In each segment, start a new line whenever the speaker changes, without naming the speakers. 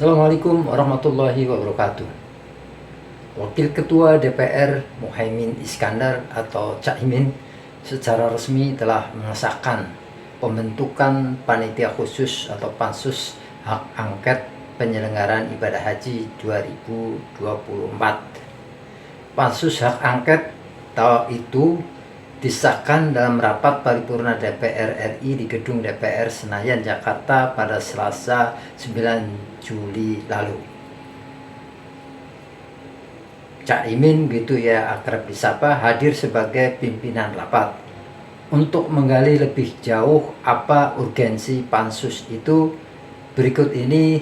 Assalamualaikum warahmatullahi wabarakatuh. Wakil Ketua DPR Muhaimin Iskandar atau Caimin secara resmi telah mengesahkan pembentukan panitia khusus atau pansus hak angket penyelenggaraan ibadah haji 2024. Pansus hak angket itu disahkan dalam rapat paripurna DPR RI di gedung DPR Senayan, Jakarta pada Selasa 9 Juli lalu. Caimin gitu ya akrab disapa hadir sebagai pimpinan rapat. Untuk menggali lebih jauh apa urgensi pansus itu, berikut ini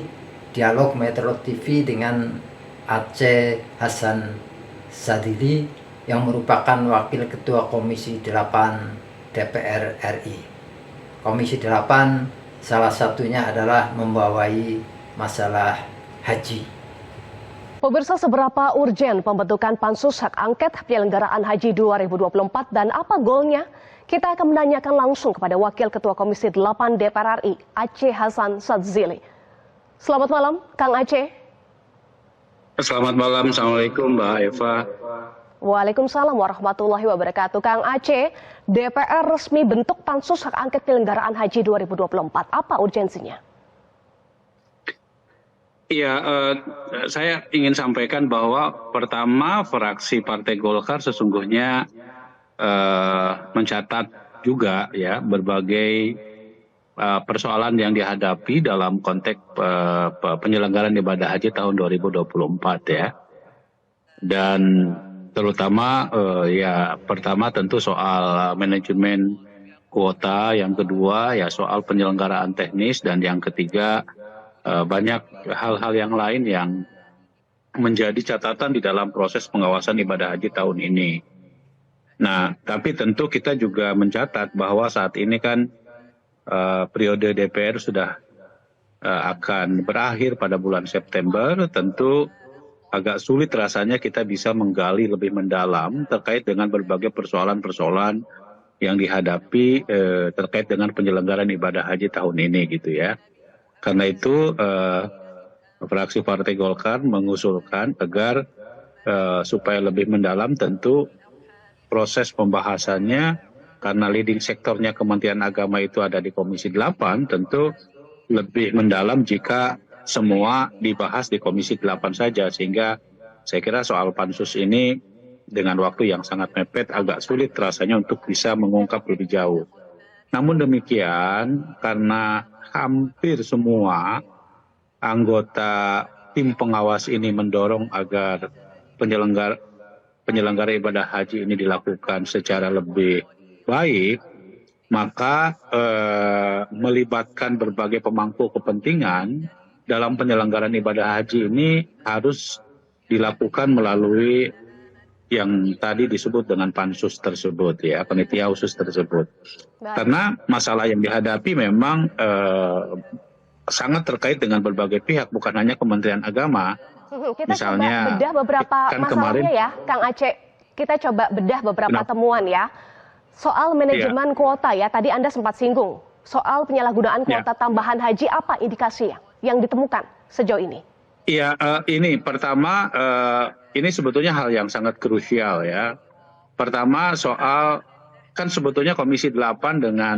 dialog Metro TV dengan Aceh Hasan Sadili yang merupakan Wakil Ketua Komisi 8 DPR RI. Komisi 8 salah satunya adalah membawai masalah haji.
Pemirsa, seberapa urgen pembentukan pansus hak angket penyelenggaraan haji 2024 dan apa goalnya? Kita akan menanyakan langsung kepada Wakil Ketua Komisi 8 DPR RI, Aceh Hasan Sadzili. Selamat malam, Kang Aceh.
Selamat malam, Assalamualaikum Mbak Eva.
Waalaikumsalam warahmatullahi wabarakatuh. Kang Aceh, DPR resmi bentuk pansus hak angket penyelenggaraan haji 2024. Apa urgensinya?
Iya, saya ingin sampaikan bahwa pertama fraksi Partai Golkar sesungguhnya mencatat juga ya berbagai persoalan yang dihadapi dalam konteks penyelenggaraan ibadah haji tahun 2024 ya. Dan terutama ya pertama tentu soal manajemen kuota, yang kedua ya soal penyelenggaraan teknis, dan yang ketiga banyak hal-hal yang lain yang menjadi catatan di dalam proses pengawasan ibadah haji tahun ini. Nah, tapi tentu kita juga mencatat bahwa saat ini kan periode DPR sudah akan berakhir pada bulan September. Tentu agak sulit rasanya kita bisa menggali lebih mendalam terkait dengan berbagai persoalan-persoalan yang dihadapi terkait dengan penyelenggaraan ibadah haji tahun ini gitu ya. Karena itu fraksi Partai Golkar mengusulkan agar supaya lebih mendalam tentu proses pembahasannya, karena leading sektornya Kementerian Agama itu ada di Komisi 8, tentu lebih mendalam jika semua dibahas di Komisi 8 saja, sehingga saya kira soal pansus ini dengan waktu yang sangat mepet agak sulit rasanya untuk bisa mengungkap lebih jauh. Namun demikian, karena hampir semua anggota tim pengawas ini mendorong agar penyelenggara ibadah haji ini dilakukan secara lebih baik, maka melibatkan berbagai pemangku kepentingan dalam penyelenggaraan ibadah haji ini harus dilakukan melalui yang tadi disebut dengan pansus tersebut ya, panitia khusus tersebut. Baik. Karena masalah yang dihadapi memang sangat terkait dengan berbagai pihak, bukan hanya Kementerian Agama.
Kita
misalnya
coba bedah beberapa
kan
masalahnya
kemarin,
ya, Kang Aceh. Kita coba bedah beberapa temuan ya. Soal manajemen kuota ya, tadi Anda sempat singgung. Soal penyalahgunaan kuota tambahan haji, apa indikasinya yang ditemukan sejauh ini?
Iya, ini pertama, ini sebetulnya hal yang sangat krusial ya. Pertama soal, kan sebetulnya Komisi 8 dengan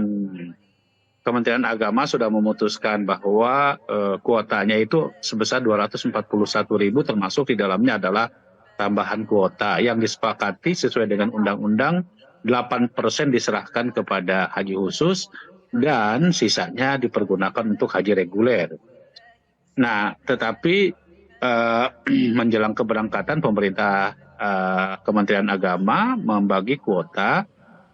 Kementerian Agama sudah memutuskan bahwa kuotanya itu sebesar 241.000, termasuk di dalamnya adalah tambahan kuota yang disepakati sesuai dengan undang-undang 8% diserahkan kepada haji khusus dan sisanya dipergunakan untuk haji reguler. Nah, tetapi menjelang keberangkatan pemerintah Kementerian Agama membagi kuota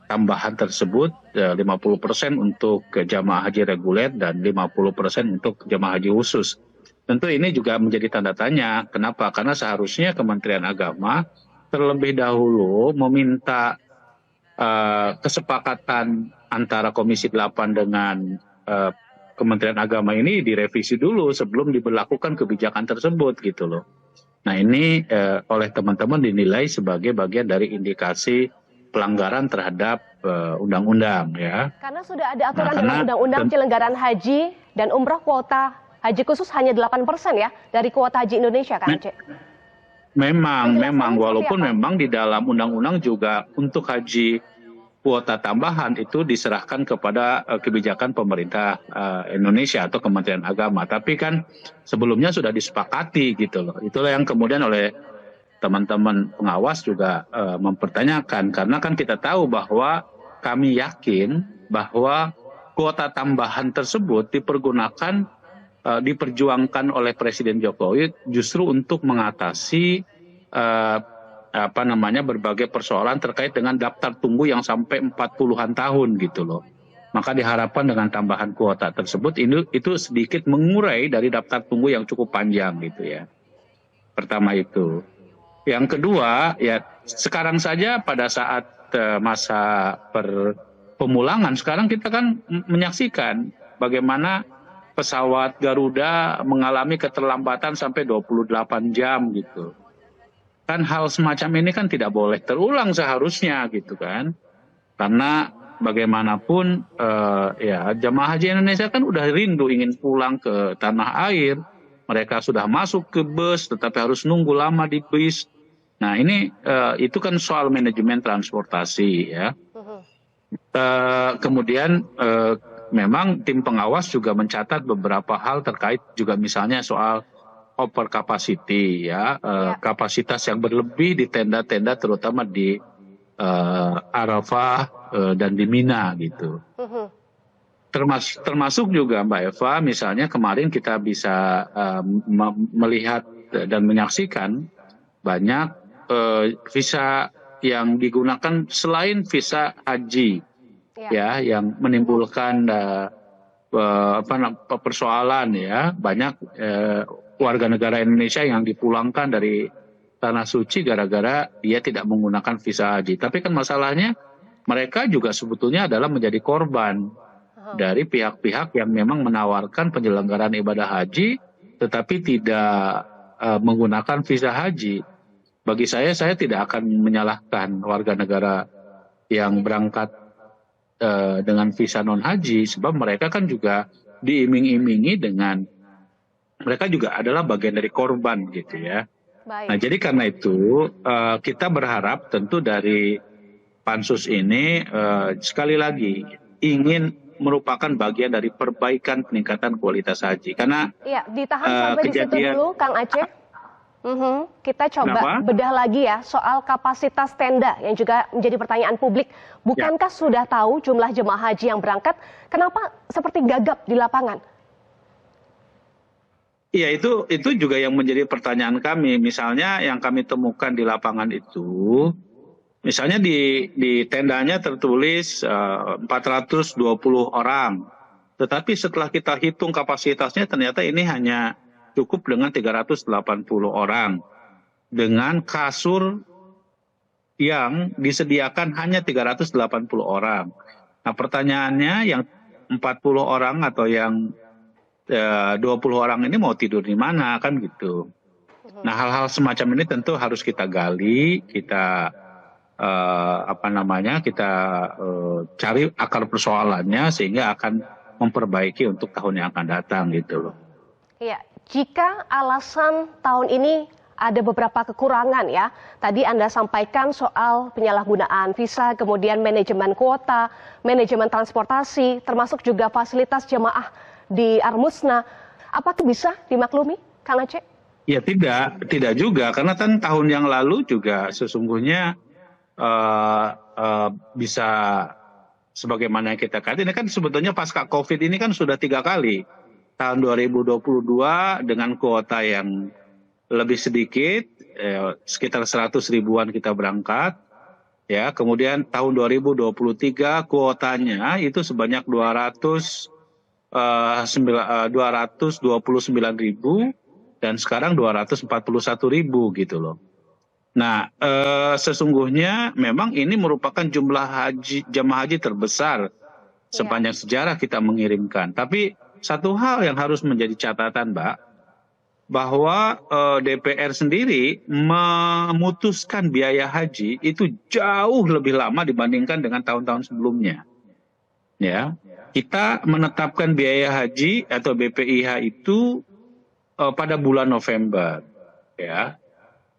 tambahan tersebut 50% untuk jamaah haji reguler dan 50% untuk jamaah haji khusus. Tentu ini juga menjadi tanda tanya. Kenapa? Karena seharusnya Kementerian Agama terlebih dahulu meminta kesepakatan antara Komisi 8 dengan Kementerian Agama ini direvisi dulu sebelum diberlakukan kebijakan tersebut gitu loh. Nah ini oleh teman-teman dinilai sebagai bagian dari indikasi pelanggaran terhadap undang-undang ya.
Karena sudah ada aturan dalam undang-undang penyelenggaraan haji dan umroh kuota Haji khusus hanya 8% ya dari kuota haji Indonesia, Kang Aceh.
Memang walaupun memang di dalam undang-undang juga untuk haji kuota tambahan itu diserahkan kepada kebijakan pemerintah Indonesia atau Kementerian Agama. Tapi kan sebelumnya sudah disepakati gitu loh. Itulah yang kemudian oleh teman-teman pengawas juga mempertanyakan. Karena kan kita tahu bahwa kami yakin bahwa kuota tambahan tersebut diperjuangkan oleh Presiden Jokowi justru untuk mengatasi berbagai persoalan terkait dengan daftar tunggu yang sampai 40-an tahun gitu loh. Maka diharapkan dengan tambahan kuota tersebut itu sedikit mengurai dari daftar tunggu yang cukup panjang gitu ya. Pertama itu. Yang kedua ya sekarang saja pada saat masa pemulangan sekarang kita kan menyaksikan bagaimana pesawat Garuda mengalami keterlambatan sampai 28 jam gitu. Kan hal semacam ini kan tidak boleh terulang seharusnya gitu kan. Karena bagaimanapun jamaah haji Indonesia kan udah rindu ingin pulang ke tanah air. Mereka sudah masuk ke bus tetapi harus nunggu lama di bus. Nah ini itu kan soal manajemen transportasi ya. Kemudian memang tim pengawas juga mencatat beberapa hal terkait juga misalnya soal over capacity ya, kapasitas yang berlebih di tenda-tenda terutama di Arafah dan di Mina gitu. Termasuk juga Mbak Eva, misalnya kemarin kita bisa melihat dan menyaksikan banyak visa yang digunakan selain visa haji. Ya, yang menimbulkan persoalan ya, banyak warga negara Indonesia yang dipulangkan dari tanah suci gara-gara dia tidak menggunakan visa haji. Tapi kan masalahnya mereka juga sebetulnya adalah menjadi korban dari pihak-pihak yang memang menawarkan penyelenggaraan ibadah haji tetapi tidak menggunakan visa haji. Bagi saya tidak akan menyalahkan warga negara yang berangkat dengan visa non haji sebab mereka kan juga diiming-imingi dengan mereka juga adalah bagian dari korban gitu ya. Baik. Nah jadi karena itu kita berharap tentu dari pansus ini sekali lagi ingin merupakan bagian dari perbaikan peningkatan kualitas haji karena
ditahan sampai di situ dulu Kang Aceh. Kita coba bedah lagi ya soal kapasitas tenda yang juga menjadi pertanyaan publik. Bukankah sudah tahu jumlah jemaah haji yang berangkat? Kenapa seperti gagap di lapangan?
Iya itu juga yang menjadi pertanyaan kami. Misalnya yang kami temukan di lapangan itu, misalnya di tendanya tertulis 420 orang. Tetapi setelah kita hitung kapasitasnya ternyata ini hanya cukup dengan 380 orang dengan kasur yang disediakan hanya 380 orang. Nah pertanyaannya yang 40 orang atau yang 20 orang ini mau tidur di mana kan gitu. Nah hal-hal semacam ini tentu harus kita gali, kita kita cari akar persoalannya sehingga akan memperbaiki untuk tahun yang akan datang gitu loh.
Iya. Jika alasan tahun ini ada beberapa kekurangan ya, tadi Anda sampaikan soal penyalahgunaan visa, kemudian manajemen kuota, manajemen transportasi, termasuk juga fasilitas jemaah di Armusna. Apakah bisa dimaklumi, Kang Aceh?
Ya tidak juga, karena kan tahun yang lalu juga sesungguhnya bisa sebagaimana yang kita katakan, ini kan sebetulnya pasca COVID ini kan sudah 3 kali. Tahun 2022 dengan kuota yang lebih sedikit, sekitar 100 ribuan kita berangkat. Ya, kemudian tahun 2023 kuotanya itu sebanyak 229 ribu dan sekarang 241 ribu gitu loh. Nah, sesungguhnya memang ini merupakan jumlah jemaah haji terbesar sepanjang sejarah kita mengirimkan. Tapi satu hal yang harus menjadi catatan, Mbak, bahwa DPR sendiri memutuskan biaya haji itu jauh lebih lama dibandingkan dengan tahun-tahun sebelumnya. Ya. kita menetapkan biaya haji atau BPIH itu pada bulan November, ya.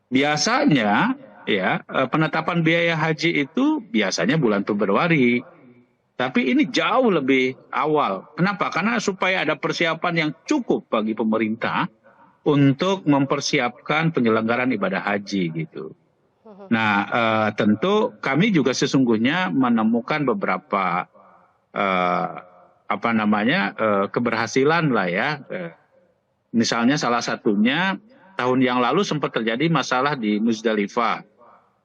Biasanya, ya, penetapan biaya haji itu biasanya bulan Februari. Tapi ini jauh lebih awal. Kenapa? Karena supaya ada persiapan yang cukup bagi pemerintah untuk mempersiapkan penyelenggaraan ibadah haji gitu. Nah, tentu kami juga sesungguhnya menemukan beberapa keberhasilan lah ya. Misalnya salah satunya tahun yang lalu sempat terjadi masalah di Muzdalifah.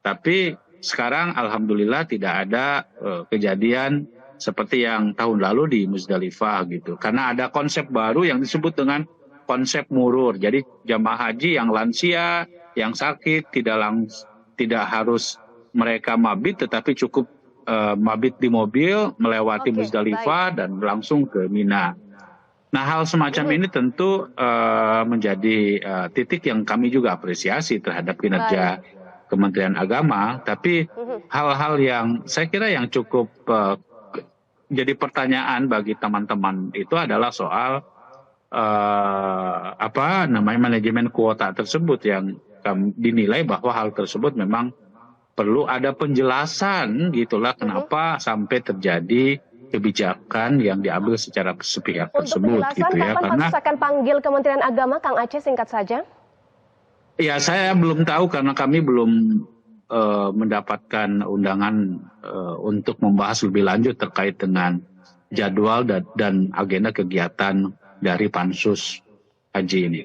Tapi sekarang alhamdulillah tidak ada kejadian seperti yang tahun lalu di Muzdalifah gitu. Karena ada konsep baru yang disebut dengan konsep murur. Jadi jamaah haji yang lansia, yang sakit tidak harus mereka mabit, tetapi cukup mabit di mobil melewati Muzdalifah dan langsung ke Mina. Nah, hal semacam ini tentu menjadi titik yang kami juga apresiasi terhadap kinerja Kementerian Agama. Tapi hal-hal yang saya kira yang cukup jadi pertanyaan bagi teman-teman itu adalah soal manajemen kuota tersebut yang dinilai bahwa hal tersebut memang perlu ada penjelasan gitulah kenapa sampai terjadi kebijakan yang diambil secara sepihak tersebut gitu ya.
Kapan
Karena
pansus akan panggil Kementerian Agama, Kang Aceh, singkat saja?
ya saya belum tahu karena kami belum mendapatkan undangan untuk membahas lebih lanjut terkait dengan jadwal dan agenda kegiatan dari pansus haji ini.